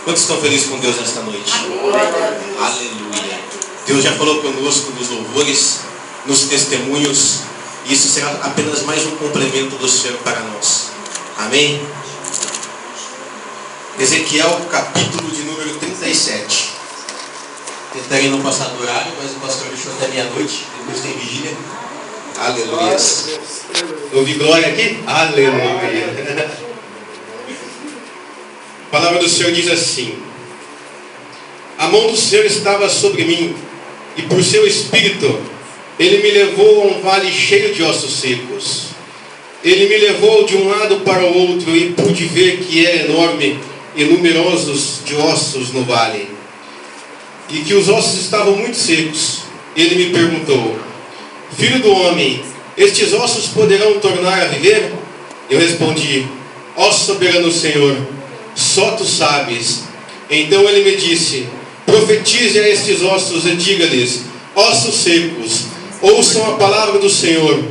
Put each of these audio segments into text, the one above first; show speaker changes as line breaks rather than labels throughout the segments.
Quantos estão felizes com Deus nesta noite? Aleluia. Deus já falou conosco nos louvores, nos testemunhos, e isso será apenas mais um complemento do Senhor para nós. Amém? Ezequiel, capítulo de número 37. Tentarei não passar do horário, mas o pastor deixou até meia-noite, depois tem vigília. Aleluia. Ouvi glória aqui? Aleluia. A palavra do Senhor diz assim: a mão do Senhor estava sobre mim, e por seu espírito Ele me levou a um vale cheio de ossos secos. Ele me levou de um lado para o outro, e pude ver que era enorme e numerosos de ossos no vale, e que os ossos estavam muito secos. Ele me perguntou: filho do homem, estes ossos poderão tornar a viver? Eu respondi: ó soberano Senhor, só tu sabes. Então ele me disse: profetize a estes ossos e diga-lhes: ossos secos, ouçam a palavra do Senhor.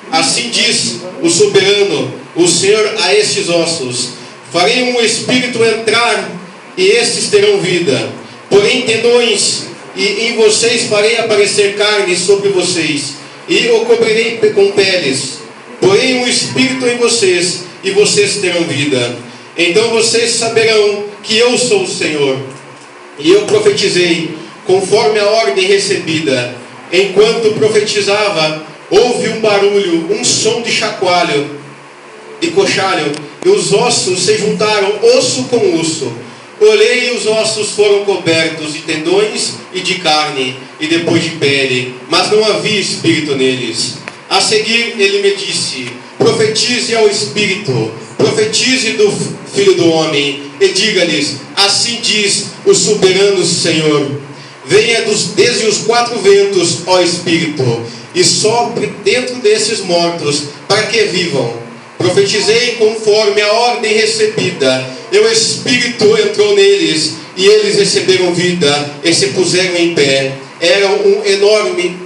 Assim diz o soberano, o Senhor, a estes ossos: farei um espírito entrar, e estes terão vida. Porém tendões, e em vocês farei aparecer carne sobre vocês, e o cobrirei com peles. Porém um espírito em vocês, e vocês terão vida. Então vocês saberão que eu sou o Senhor. E eu profetizei conforme a ordem recebida. Enquanto profetizava, houve um barulho, um som de chacoalho, de coxalho, e os ossos se juntaram, osso com osso. Olhei, e os ossos foram cobertos de tendões e de carne, e depois de pele, mas não havia espírito neles. A seguir ele me disse: profetize ao espírito, profetize do filho do homem, e diga-lhes: assim diz o soberano Senhor: venha desde os quatro ventos, ó espírito, e sopre dentro desses mortos, para que vivam. Profetizei conforme a ordem recebida, e o Espírito entrou neles, e eles receberam vida, e se puseram em pé. Era um enorme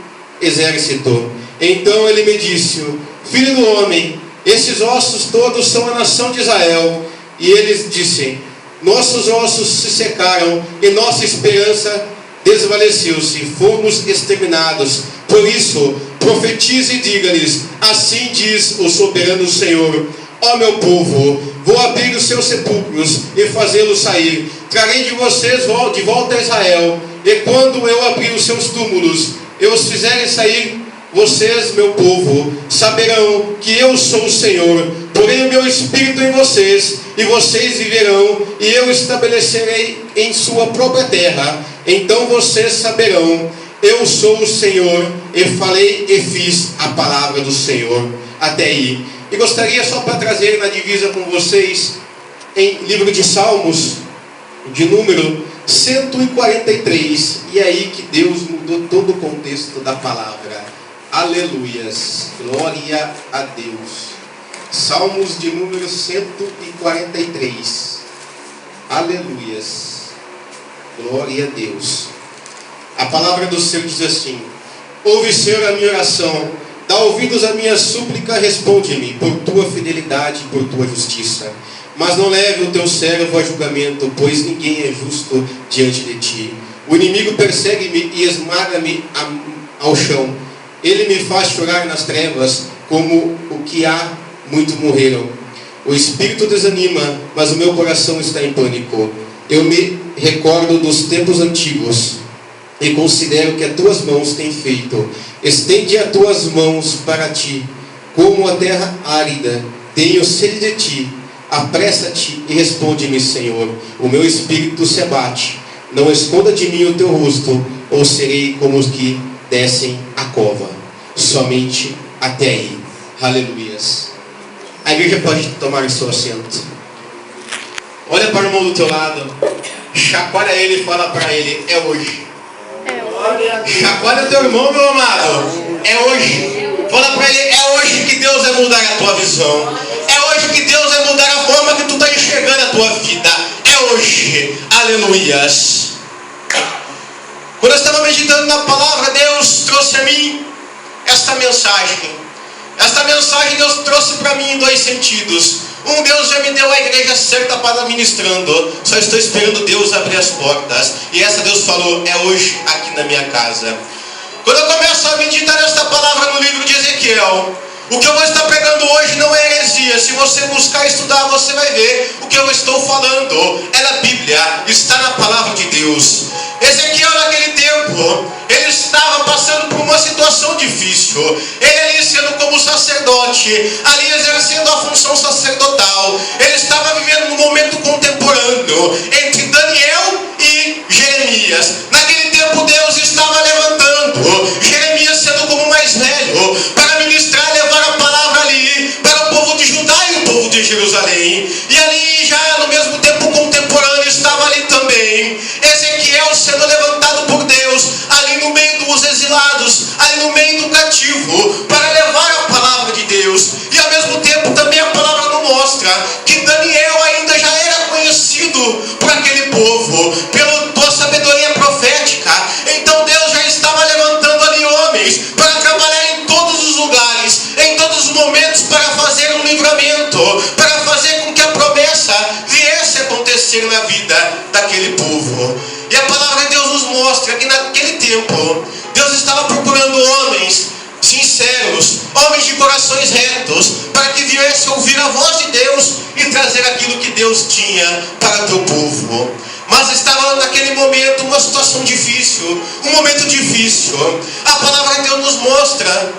exército. Então ele me disse: filho do homem, esses ossos todos são a nação de Israel. E eles disseram: nossos ossos se secaram, e nossa esperança desvaneceu-se, fomos exterminados. Por isso, profetize e diga-lhes: assim diz o soberano Senhor: ó meu povo, vou abrir os seus sepulcros e fazê-los sair. Trarei de vocês de volta a Israel. E quando eu abrir os seus túmulos e os fizerem sair, vocês, meu povo, saberão que eu sou o Senhor. Porém o meu espírito em vocês, e vocês viverão, e eu estabelecerei em sua própria terra. Então vocês saberão, eu sou o Senhor, e falei e fiz a palavra do Senhor. Até aí. E gostaria só para trazer na divisa com vocês, em livro de Salmos, de número 143. E é aí que Deus mudou todo o contexto da palavra. Aleluias, glória a Deus. Salmos de número 143. Aleluias, glória a Deus. A palavra do Senhor diz assim: ouve, Senhor, a minha oração, dá ouvidos à minha súplica, responde-me por tua fidelidade e por tua justiça. Mas não leve o teu servo a julgamento, pois ninguém é justo diante de ti. O inimigo persegue-me e esmaga-me ao chão. Ele me faz chorar nas trevas, como o que há muito morreram. O espírito desanima, mas o meu coração está em pânico. Eu me recordo dos tempos antigos e considero que as tuas mãos têm feito. Estende as tuas mãos para ti, como a terra árida. Tenho sede de ti. Apressa-te e responde-me, Senhor. O meu espírito se abate. Não esconda de mim o teu rosto, ou serei como os que descem a cova. Somente até aí. Aleluias. A igreja pode tomar seu assento. Olha para o irmão do teu lado, chacoalha ele e fala para ele: é hoje. Chacoalha teu irmão, meu amado. É hoje. Fala para ele: é hoje que Deus vai mudar a tua visão. É hoje que Deus vai mudar a forma que tu está enxergando a tua vida. É hoje. Aleluias. Quando eu estava meditando na palavra, Deus trouxe a mim esta mensagem. Esta mensagem Deus trouxe para mim em 2 sentidos. Um, Deus já me deu a igreja certa para ministrando. Só estou esperando Deus abrir as portas. E essa Deus falou, é hoje aqui na minha casa. Quando eu começo a meditar esta palavra no livro de Ezequiel, o que eu vou estar pregando hoje não é heresia. Se você buscar estudar, você vai ver o que eu estou falando. É na Bíblia, está na palavra de Deus. Ezequiel naquele tempo, ele estava passando por uma situação difícil. Ele ali sendo como sacerdote, ali exercendo a função sacerdotal. Ele estava vivendo um momento contemporâneo entre Daniel e Jeremias. Naquele tempo Deus estava levantando Jeremias sendo como mais velho para ministrar e levar a palavra ali para o povo de Judá e o povo de Jerusalém. E ali já no mesmo tempo contemporâneo estava ali também Ezequiel sendo levantado por Deus ali no meio dos exilados, ali no meio do cativo, para levar a palavra de Deus. E ao mesmo tempo também a palavra nos mostra que Daniel ainda já era conhecido por aquele povo, pela sabedoria profética. Então Deus já estava levantando ali homens para trabalhar em todos os lugares, em todos os momentos, para fazer um livramento, para fazer com que a promessa viesse a acontecer na vida daquele povo. E a palavra de Deus nos mostra que naquele tempo Deus estava procurando homens sinceros, homens de corações retos, para que viesse ouvir a voz de Deus e trazer aquilo que Deus tinha para o teu povo. Mas estava naquele momento uma situação difícil, um momento difícil. A palavra de Deus nos mostra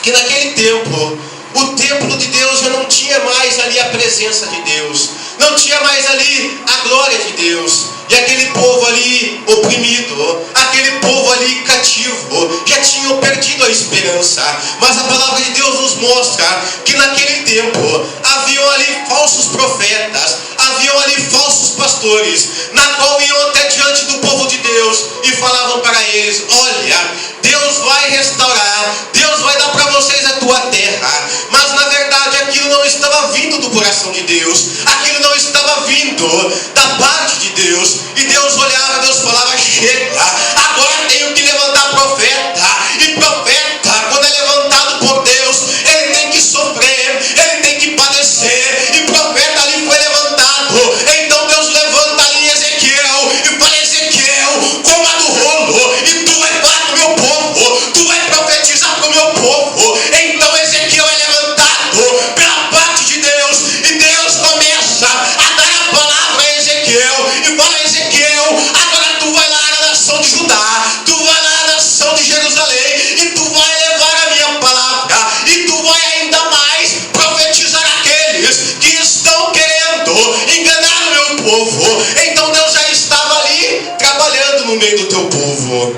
que naquele tempo o templo de Deus já não tinha mais ali a presença de Deus, não tinha mais ali a glória de Deus. E aquele povo ali oprimido, aquele povo ali cativo, já tinham perdido a esperança. Mas a palavra de Deus nos mostra que naquele tempo haviam ali falsos profetas, haviam ali falsos pastores, na qual iam até diante do povo de Deus e falavam para eles: olha, Deus vai restaurar, Deus vai dar para vocês a tua terra. Mas na verdade aquilo não estava vindo do coração de Deus, aquilo não estava vindo da parte de Deus. E Deus olhava, Deus falava: chega, agora tenho que levantar profeta. E profeta, quando é levantado por Deus, ele tem que sofrer, ele tem que padecer. E profeta ali foi levantado. Então Deus levanta ali Ezequiel e fala: Ezequiel, coma do rolo, e tu vai falar para o meu povo, tu vai profetizar para o meu povo. Então Ezequiel é levantado pela parte de Deus, e Deus começa a dar a palavra a Ezequiel e fala: Ezequiel, agora tu vai lá na nação de Judá, tu vai lá na nação de Jerusalém, e tu vai levar a minha palavra, e tu vai ainda mais profetizar aqueles que estão querendo enganar o meu povo. Então Deus já estava ali trabalhando no meio do teu povo.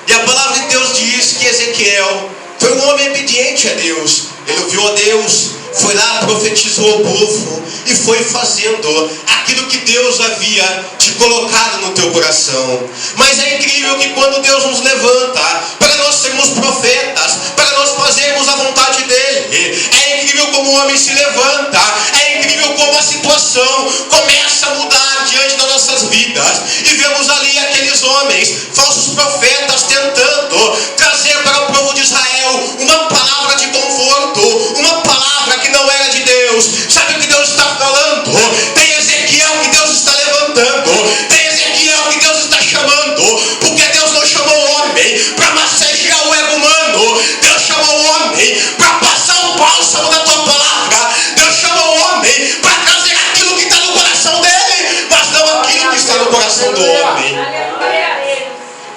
E a palavra de Deus diz que Ezequiel foi um homem obediente a Deus. Ele ouviu a Deus, foi lá, profetizou ao povo e foi fazendo aquilo que Deus havia te colocado no teu coração. Mas é incrível que quando Deus nos levanta para nós sermos profetas, para nós fazermos a vontade dele, é incrível como o homem se levanta, é incrível como a situação começa a mudar diante das nossas vidas. E vemos ali aqueles homens, falsos profetas, tentando trazer para o povo de Israel uma palavra de conforto, uma palavra que não era de Deus. Sabe o que Deus está falando? Tem Ezequiel que Deus está levantando, tem Ezequiel que Deus está chamando, porque Deus não chamou o homem para massagear o ego humano, Deus chamou o homem para passar um bálsamo da tua palavra, Deus chamou o homem para trazer aquilo que está no coração dele, mas não aquilo que está no coração do homem.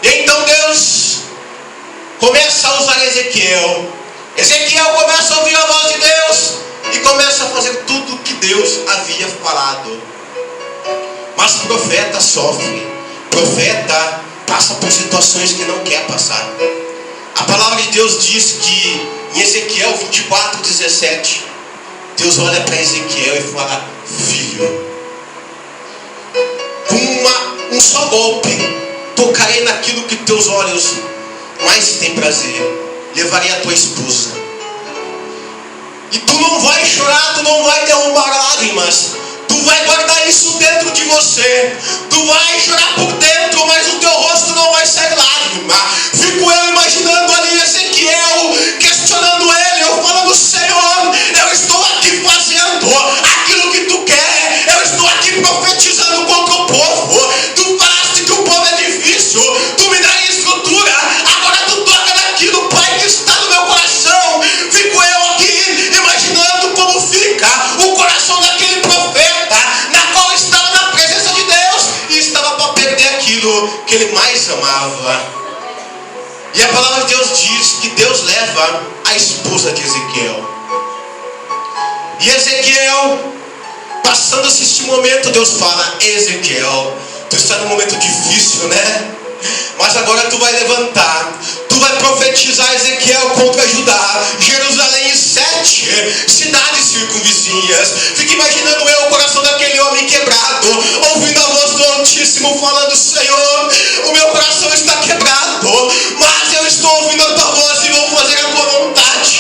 E então Deus começa a usar Ezequiel. Ezequiel começa a ouvir a voz de Deus e começa a fazer tudo o que Deus havia falado. Mas profeta sofre, profeta passa por situações que não quer passar. A palavra de Deus diz que em Ezequiel 24:17, Deus olha para Ezequiel e fala: filho, com um só golpe tocarei naquilo que teus olhos mais têm prazer. Levarei a tua esposa. E tu não vai chorar, tu não vai derrubar lágrimas. Tu vai guardar isso dentro de você. Tu vai chorar por dentro, mas o teu rosto não vai sair lágrima. Fico eu imaginando ali Ezequiel, questionando ele. Eu
aquilo que ele mais amava. E a palavra de Deus diz que Deus leva a esposa de Ezequiel. E Ezequiel, passando-se este momento, Deus fala: Ezequiel, tu está num momento difícil, né? Mas agora tu vai levantar, tu vai profetizar, Ezequiel, contra Judá, Jerusalém e 7 cidades circunvizinhas. Fica imaginando o coração daquele homem quebrado, ouvindo a voz do Altíssimo falando: Senhor, o meu coração está quebrado, mas eu estou ouvindo a tua voz e vou fazer a tua vontade.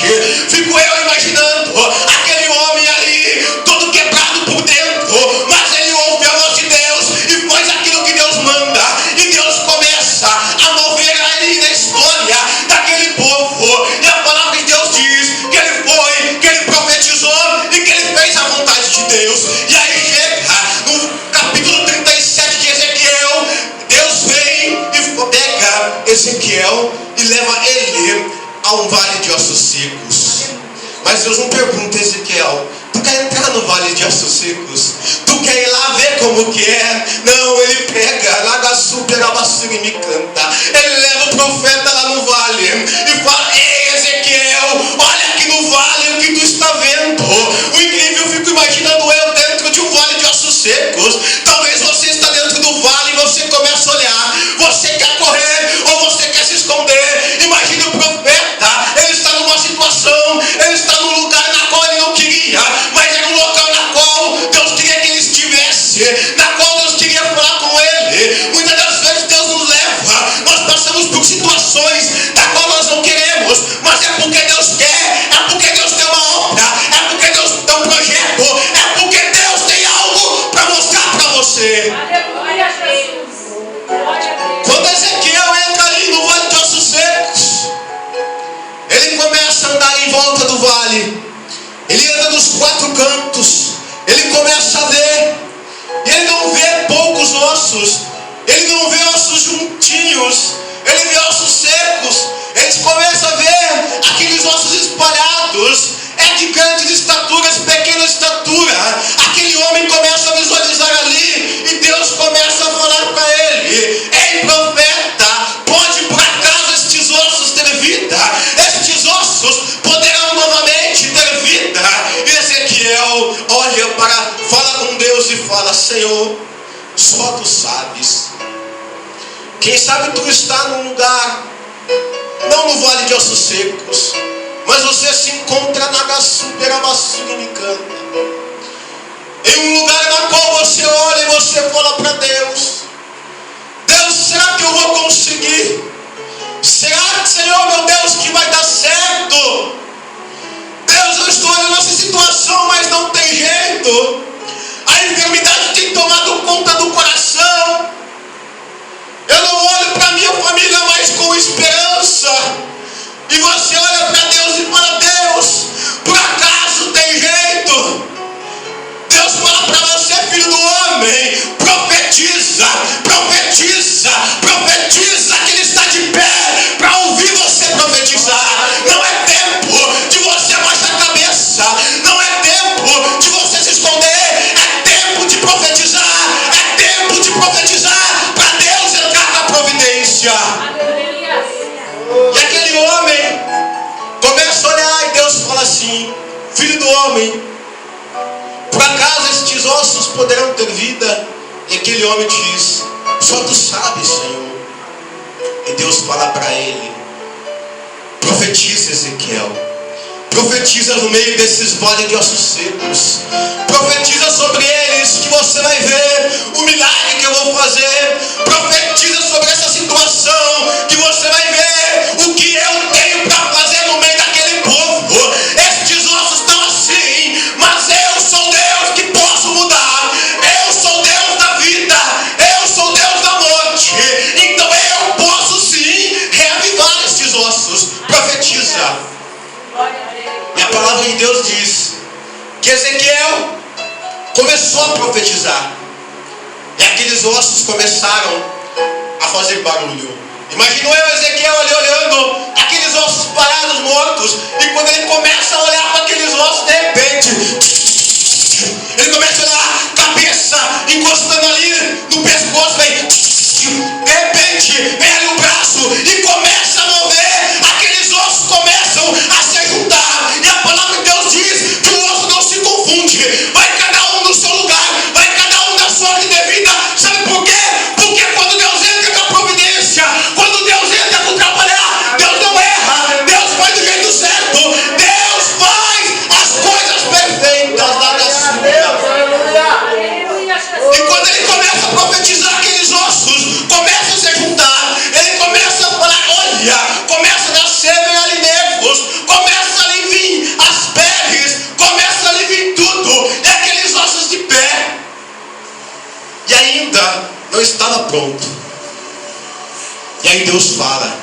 Fico eu imaginando aquele homem ali, todo quebrado por dentro, mas ele ouve a voz de Deus e faz aquilo que Deus manda. E Deus começa a mover ali na história daquele povo. E a palavra de Deus diz que ele foi, que ele profetizou e que ele fez a vontade de Deus. E aí chega no capítulo 37 de Ezequiel, Deus vem e pega Ezequiel e leva ele a um vale de ossos secos. Mas Deus não pergunta: Ezequiel, tu quer entrar no vale de ossos secos? Tu quer ir lá ver como que é? Não, ele pega, e me canta. Ele leva o profeta lá no vale e fala: Ei, Ezequiel, olha aqui no vale o que tu está vendo. O incrível, eu fico imaginando eu dentro de um vale de ossos secos. Talvez você está dentro do vale e você começa a olhar. Você quer correr ou você quer se esconder? Imagine o profeta, ele está numa situação, ele está num lugar na qual ele não queria, mas era um local na qual Deus queria que ele estivesse, na qual Deus queria falar com ele. Muitas das vezes Deus nos leva, nós passamos por situações da qual nós não queremos, mas é porque Deus quer, é porque Deus tem uma obra, é porque Deus tem um projeto, é porque Deus tem algo para mostrar para você.
Aleluia, Jesus.
Quando Ezequiel entra ali no vale de ossos secos, ele começa a andar em volta do vale. Ele anda nos 4 cantos. Ele começa a ver. E ele não vê poucos ossos. Ele não vê ossos juntinhos. Ele vê ossos secos. Ele começa a ver aqueles ossos espalhados. É de grandes estaturas, pequena estatura. Aquele homem começa a visualizar ali. E Deus começa a falar para ele: Ei, profeta, pode por acaso estes ossos ter vida? Estes ossos poderão novamente ter vida? E Ezequiel olha fala com Deus e fala: Senhor, só tu sabes. Quem sabe tu está num lugar, não no vale de ossos secos, mas você se encontra na Gaçuperabaçurimicanta, em um lugar na qual você olha e você fala para Deus: Deus, será que eu vou conseguir? Será, Senhor meu Deus, que vai dar certo? Deus, eu estou olhando essa situação, mas não tem jeito. A enfermidade tem tomado conta do coração. Eu não olho para minha família mais com esperança. E você olha para Deus e fala: Deus, por acaso tem jeito? Deus fala para você, filho do homem: profetiza, profetiza, profetiza, que Ele está de pé para ouvir você profetizar. Não é tempo de você abaixar a cabeça, não é tempo de você se esconder, é tempo de profetizar, é tempo de profetizar para Deus entrar na providência. E aquele homem começa a olhar e Deus fala assim: filho do homem, por acaso estes ossos poderão ter vida? E aquele homem diz: só tu sabes, Senhor. E Deus fala para ele: profetiza, Ezequiel. Profetiza no meio desses vales de ossos secos. Profetiza sobre eles que você vai ver o milagre que eu vou fazer. Profetiza sobre essa situação que você vai ver o que eu tenho para fazer no meio daquele povo. Estes ossos estão assim, mas eu sou Deus que posso mudar. Eu sou Deus da vida. Eu sou Deus da morte. Então eu posso sim reavivar estes ossos. Profetiza. E a palavra de Deus diz que Ezequiel começou a profetizar. E aqueles ossos começaram a fazer barulho. Imagina eu, Ezequiel, ali olhando aqueles ossos parados, mortos. E quando ele começa a olhar para aqueles ossos, de repente, ele começa a olhar a cabeça encostando ali no pescoço. Vem. De estava pronto. E aí Deus fala: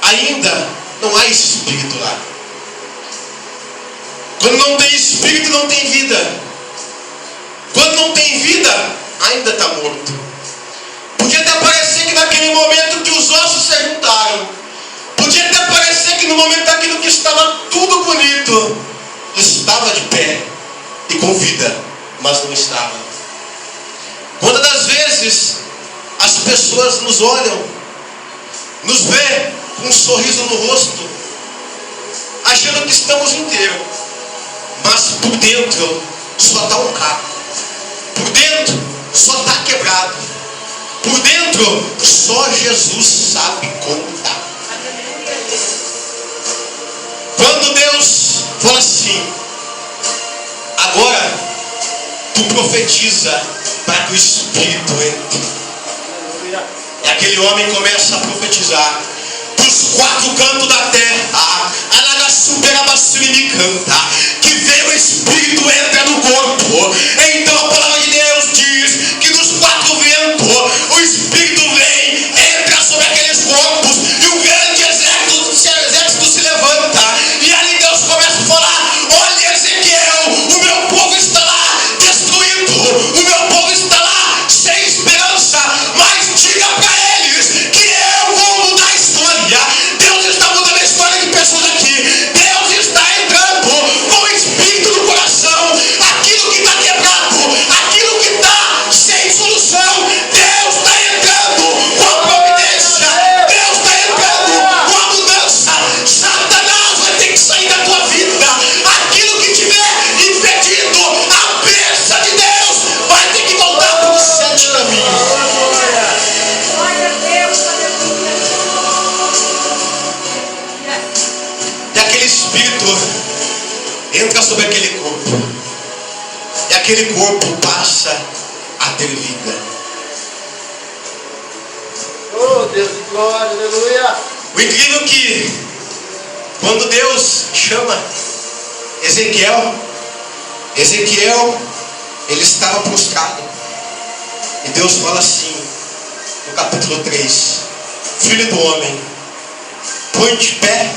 ainda não há espírito lá. Quando não tem espírito, não tem vida. Quando não tem vida, ainda está morto. Podia até parecer que naquele momento que os ossos se juntaram, podia até parecer que no momento daquilo que estava tudo bonito, estava de pé e com vida, mas não estava. Quantas das vezes as pessoas nos olham, nos vê com um sorriso no rosto, achando que estamos inteiros, mas por dentro só está um caco, por dentro só está quebrado, por dentro só Jesus sabe como está. Quando Deus fala assim: agora tu profetiza para que o Espírito entre. E aquele homem começa a profetizar dos quatro cantos da terra, que veio o Espírito entra no corpo. Então a palavra de Deus diz que dos quatro ventos o Espírito vem, entra sobre aqueles corpos, e um grande exército se levanta. E ali Deus começa a falar: olha, Ezequiel, o meu povo está lá destruído, o meu povo está lá sem esperança, mas diga para eles que eu vou mudar a história. Deus está mudando a história de pessoas aqui. Deus está entrando com o Espírito no coração. Aquilo que está quebrado, aquilo que está sem solução, Deus está entrando com a providência. Deus está entrando com a mudança. Satanás vai ter que sair da tua vida. Aquilo que tiver impedido a bênção de Deus vai ter que voltar para os 7 caminhos. E aquele Espírito entra sobre aquele corpo, e aquele corpo passa a ter vida.
Oh, Deus de glória, aleluia.
O incrível é que quando Deus chama Ezequiel, ele estava prostrado. E Deus fala assim, no capítulo 3: filho do homem, põe de pé,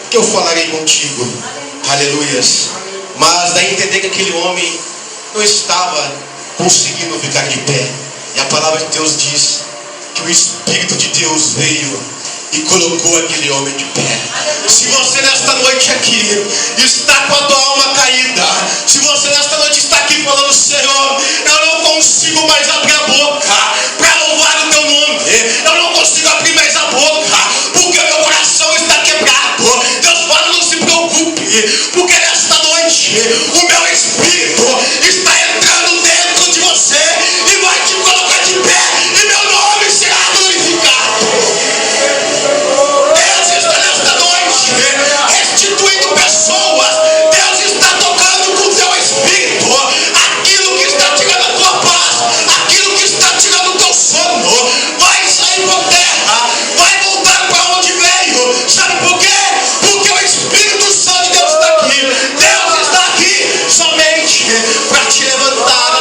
que eu falarei contigo. Aleluias. Mas dá a entender que aquele homem não estava conseguindo ficar de pé. E a palavra de Deus diz que o Espírito de Deus veio e colocou aquele homem de pé. Se você nesta noite aqui está com a tua alma caída, se você nesta noite está aqui falando: Senhor, eu não consigo mais abrir a boca para louvar o teu nome, eu não consigo abrir mais a boca porque o meu coração está quebrado. Deus fala: não se preocupe, porque nesta noite o meu Espírito está entrando dentro de você e vai te colocar de pé, e meu nome será glorificado. Deus está nesta noite restituindo pessoas. Deus está tocando com o teu Espírito aquilo que está tirando a tua paz, aquilo que está tirando o teu sono. Vai sair por terra, vai voltar para onde veio. Sabe por quê? Porque o Espírito Santo de Deus está aqui. Deus está aqui somente para te levantar.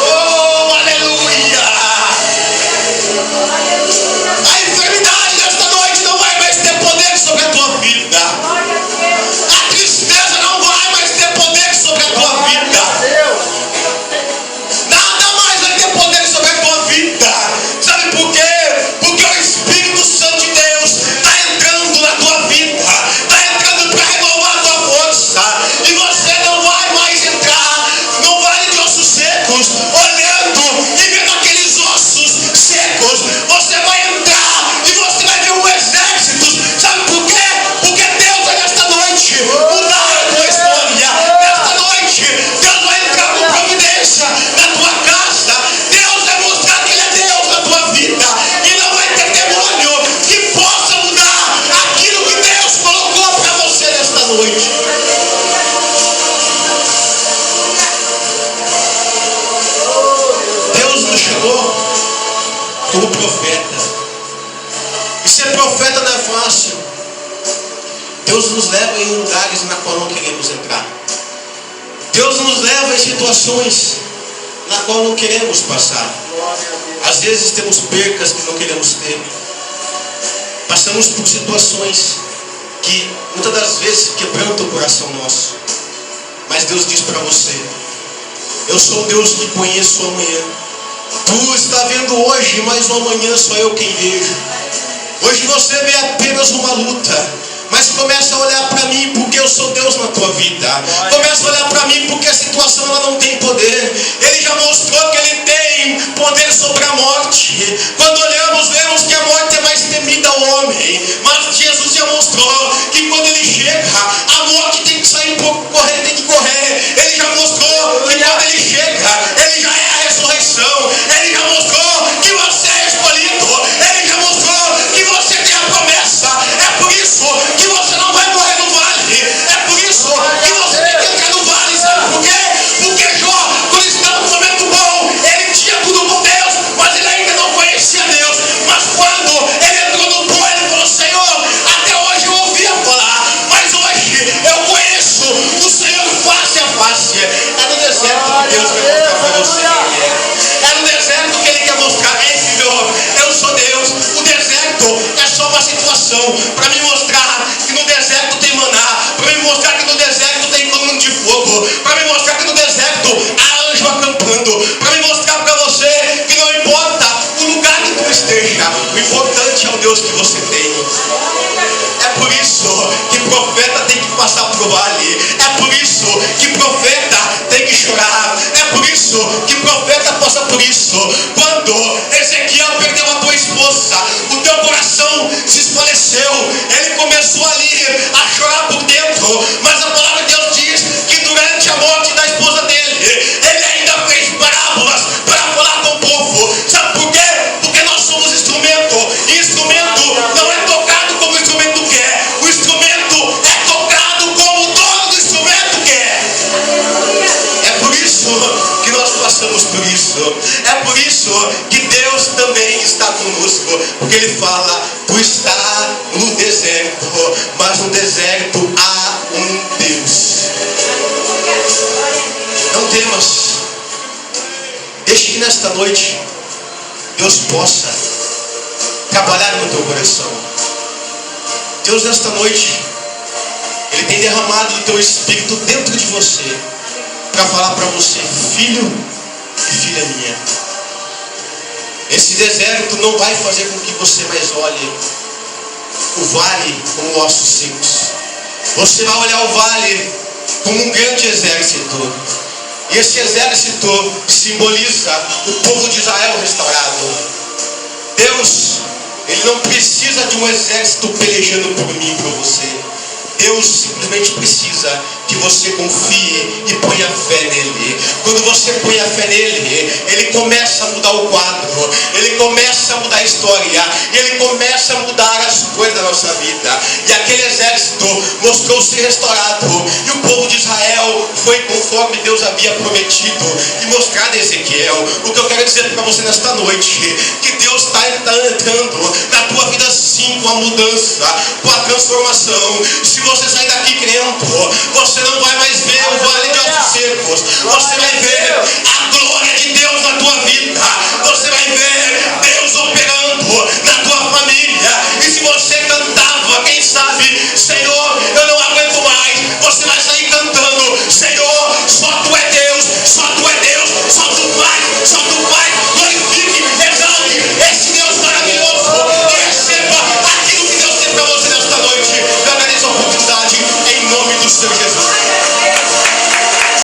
Oh, aleluia! A enfermidade desta noite não vai mais ter poder sobre a tua vida. A tristeza não vai mais ter poder sobre a tua vida. Nada mais vai ter poder sobre a tua vida. Sabe por quê? Porque o Espírito Santo de Deus está entrando na tua vida, está entrando para renovar a tua força. E você não vai mais entrar no vale de ossos secos, olhando e vendo aqueles ossos secos. Você vai entrar e você vai ver um exército. Sabe por quê? Porque Deus vai nesta noite mudar a tua história. Nesta noite Deus vai entrar com providência na tua casa. Deus vai mostrar que Ele é Deus na tua vida, e não vai ter demônio que possa mudar aquilo que Deus colocou para você nesta noite. Deus nos chamou como profeta. E ser profeta não é fácil. Deus nos leva em lugares na qual não queremos entrar. Deus nos leva em situações na qual não queremos passar. Às vezes temos percas que não queremos ter. Passamos por situações que muitas das vezes quebrantam o coração nosso. Mas Deus diz para você: eu sou o Deus que conheço o amanhã. Tu está vendo hoje, mas o amanhã só eu quem vejo. Hoje você vê apenas uma luta, mas começa a olhar para mim, porque eu sou Deus na tua vida. Começa a olhar para mim, porque a situação ela não tem poder. Ele já mostrou que Ele tem poder sobre a morte. Quando olhamos, vemos que a morte é mais temida ao homem. Mas Jesus já mostrou que quando Ele chega, a morte tem que sair por correr, tem que correr. Ele já mostrou que quando Ele chega, Ele já é a ressurreição. Ele já mostrou que você é escolhido. Ele já mostrou que você tem a promessa. É por isso que você não vai correr no vale. É por isso que você tem que entrar no vale. Sabe por quê? Porque Jó, quando estava no momento bom, ele tinha tudo com Deus, mas ele ainda não conhecia Deus. Mas quando ele entrou no bom, ele falou: Senhor, até hoje eu ouvia falar, mas hoje eu conheço o Senhor face a face. É no deserto que Deus quer mostrar para você quem Ele é. É no deserto que Ele quer mostrar: ei filho, eu sou Deus. O deserto é só uma situação para me mostrar que no deserto tem maná, para me mostrar que no deserto tem coluna de fogo, para me mostrar que no deserto há anjo acampando, para me mostrar para você que não importa o lugar que tu esteja, o importante é o Deus que você tem. É por isso que profeta tem que passar por vale. É por isso que profeta tem que chorar. É por isso que profeta passa por isso. Quando Ezequiel perdeu a tua esposa, o teu coração se esfaleceu. Ele começou ali a chorar por dentro. Mas a palavra de Deus diz que durante a morte da esposa dele, ele ainda fez parábolas para falar com o povo. Sabe por quê? Porque nós somos instrumento. E instrumento não é tocado como o instrumento quer. O instrumento é tocado como o dono do instrumento quer. É por isso que nós passamos por isso. É por isso que Deus também está conosco. Porque Ele fala: tu está no deserto, mas no deserto há um Deus. Não temas. Deixe que nesta noite Deus possa trabalhar no teu coração. Deus, nesta noite, Ele tem derramado o teu espírito dentro de você para falar para você: filho e filha minha, esse deserto não vai fazer com que você mais olhe o vale como ossos secos. Você vai olhar o vale como um grande exército. E esse exército simboliza o povo de Israel restaurado. Deus, Ele não precisa de um exército pelejando por mim e por você. Deus simplesmente precisa que você confie e ponha fé nele. Quando você põe a fé nele, Ele começa a mudar o quadro, Ele começa a mudar a história, e Ele começa a mudar as coisas da nossa vida. E aquele exército mostrou-se restaurado, e o povo de Israel foi conforme Deus havia prometido e mostrado a Ezequiel. O que eu quero dizer para você nesta noite, que Deus está entrando na tua vida sim, com a mudança, com a transformação. Se você sair daqui crendo, você não vai mais ver o vale de ossos secos. Você vai ver a glória de